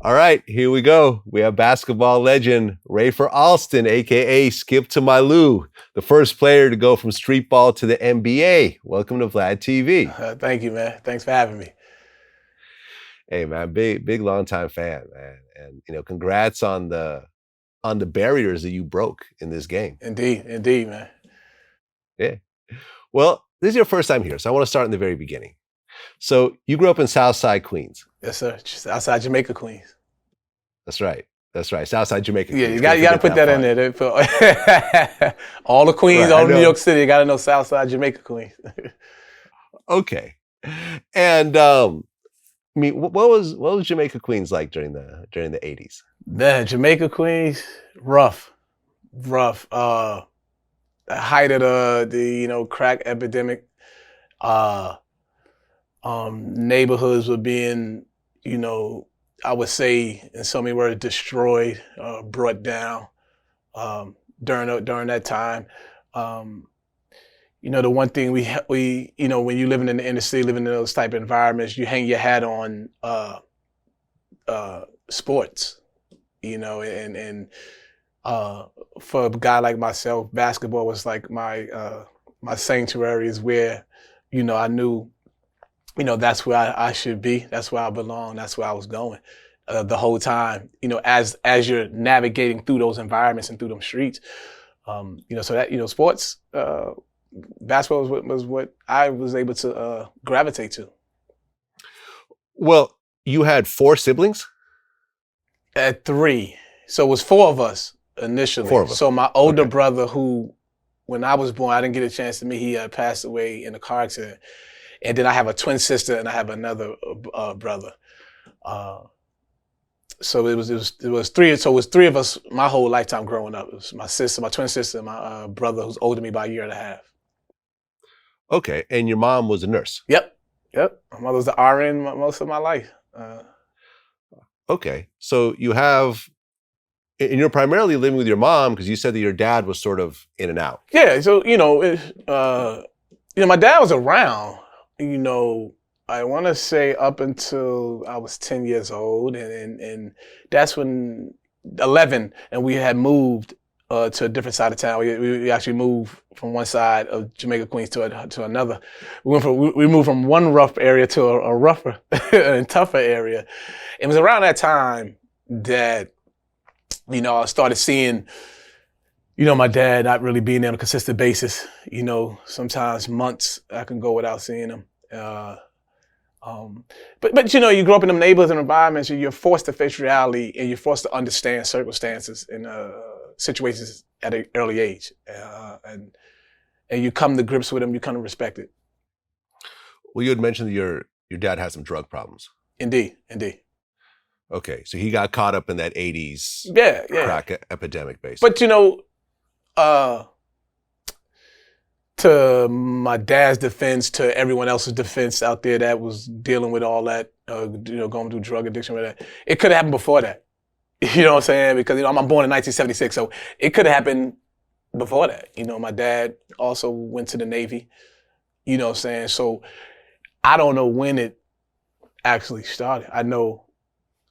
All right, here we go. We have basketball legend Rafer Alston, aka Skip to My Lou, the first player to go from Streetball to the NBA. Welcome to VladTV. Thank you, man. Thanks for having me. Hey, man, big longtime fan, man, and congrats on the barriers that you broke in this game. Indeed, man. Yeah. Well, this is your first time here, so I want to start in the very beginning. So you grew up in Southside Queens. Yes, sir. Southside Jamaica Queens. That's right. Southside Jamaica Queens. Yeah, you got to put that in there. All the Queens, all New York City, you got to know Southside Jamaica Queens. Okay. And I mean, what was Jamaica Queens like during the 80s? Man, Jamaica Queens, rough. The height of the crack epidemic. Neighborhoods were being, I would say in so many words, destroyed, brought down during that time. The one thing we when you're living in the inner city, living in those type of environments, you hang your hat on sports, and for a guy like myself, basketball was like my sanctuary, is where, I knew, that's where I should be. That's where I belong. That's where I was going the whole time. As you're navigating through those environments and through them streets, so that sports, basketball was what I was able to gravitate to. Well, you had 4 siblings? At 3, so it was 4 of us initially. 4 of us. So my older brother, who, when I was born, I didn't get a chance to meet. He passed away in a car accident. And then I have a twin sister, and I have another brother. So it was 3. So it was 3 of us my whole lifetime growing up. It was my sister, my twin sister, and my brother, who's older than me by a year and a half. Okay, and your mom was a nurse. Yep. My mother was the RN most of my life. Okay, so you have, and you're primarily living with your mom because you said that your dad was sort of in and out. Yeah. So my dad was around. I want to say up until I was 10 years old, and that's when 11, and we had moved to a different side of town. We actually moved from one side of Jamaica Queens to another. We moved from one rough area to a rougher and tougher area. It was around that time that I started seeing my dad not really being there on a consistent basis. Sometimes months I can go without seeing him. But you grow up in them neighborhoods and environments, and you're forced to face reality, and you're forced to understand circumstances and situations at an early age, and you come to grips with them. You come to respect it. Well, you had mentioned that your dad had some drug problems. Indeed. Okay, so he got caught up in that 80s crack epidemic, basically. But to my dad's defense, to everyone else's defense out there that was dealing with all that, going through drug addiction, with that, it could have happened before that. You know what I'm saying? Because I'm born in 1976, so it could have happened before that. My dad also went to the Navy. You know what I'm saying? So I don't know when it actually started. I know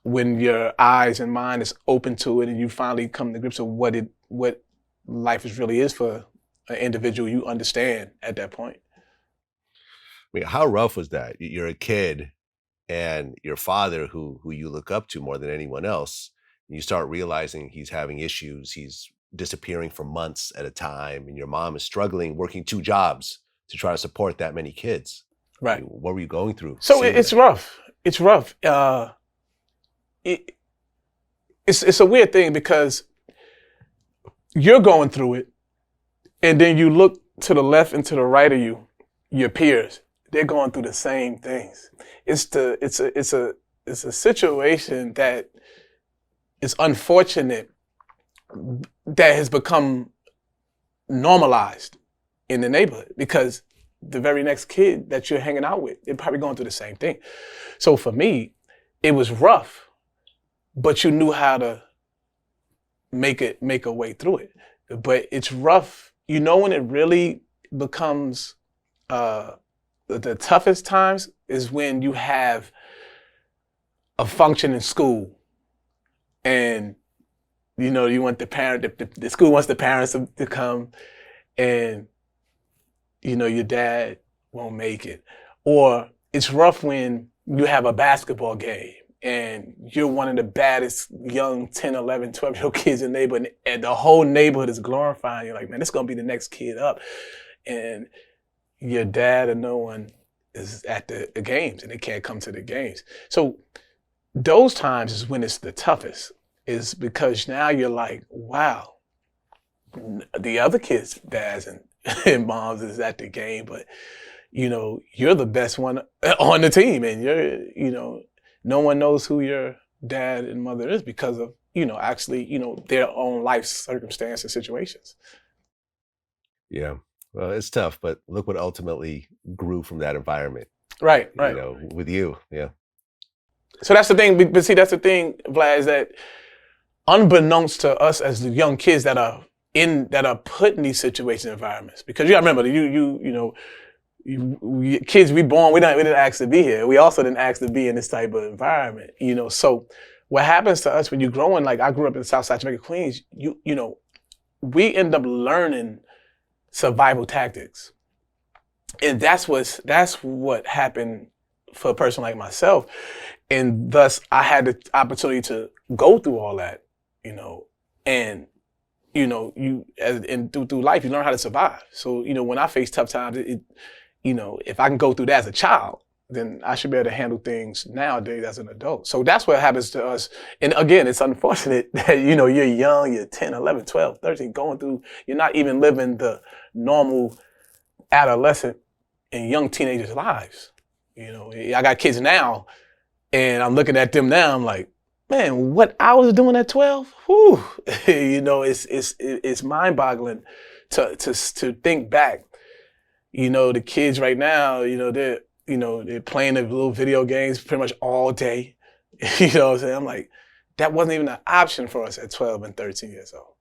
when your eyes and mind is open to it, and you finally come to grips with what life really is for an individual, you understand at that point. I mean, how rough was that? You're a kid, and your father, who you look up to more than anyone else, you start realizing he's having issues. He's disappearing for months at a time, and your mom is struggling, working 2 jobs to try to support that many kids. Right. What were you going through? So it's rough. It's rough. It's a weird thing because you're going through it, and then you look to the left and to the right of you, your peers, they're going through the same things. It's a situation that is unfortunate, that has become normalized in the neighborhood, because the very next kid that you're hanging out with, they're probably going through the same thing. So for me, it was rough, but you knew how to make a way through it. But it's rough. When it really becomes the toughest times is when you have a functioning school and you want the school wants the parents to come, and your dad won't make it. Or it's rough when you have a basketball game and you're one of the baddest young 10, 11, 12-year-old kids in the neighborhood, and the whole neighborhood is glorifying you. Like, man, this is going to be the next kid up. And your dad or no one is at the games, and they can't come to the games. So those times is when it's the toughest, is because now you're like, wow, the other kids' dads and moms is at the game, but you're the best one on the team, and no one knows who your dad and mother is because of actually their own life circumstance and situations. Yeah. Well, it's tough, but look what ultimately grew from that environment. Right. With you. Yeah. So that's the thing. But see, that's the thing, Vlad, is that unbeknownst to us as the young kids that are put in these situation environments, because you gotta remember, kids we born, we didn't ask to be here. We also didn't ask to be in this type of environment. So what happens to us when you're growing, like I grew up in Southside Jamaica Queens, we end up learning survival tactics. And that's what happened for a person like myself. And thus I had the opportunity to go through all that, and through life, you learn how to survive. So, when I face tough times, if I can go through that as a child, then I should be able to handle things nowadays as an adult. So that's what happens to us. And again, it's unfortunate that, you're young, you're 10, 11, 12, 13, going through, you're not even living the normal adolescent and young teenagers' lives. I got kids now, and I'm looking at them now, I'm like, man, what I was doing at 12, whew, it's mind-boggling to think back. The kids right now, they're playing their little video games pretty much all day. You know what I'm saying? I'm like, that wasn't even an option for us at 12 and 13 years old.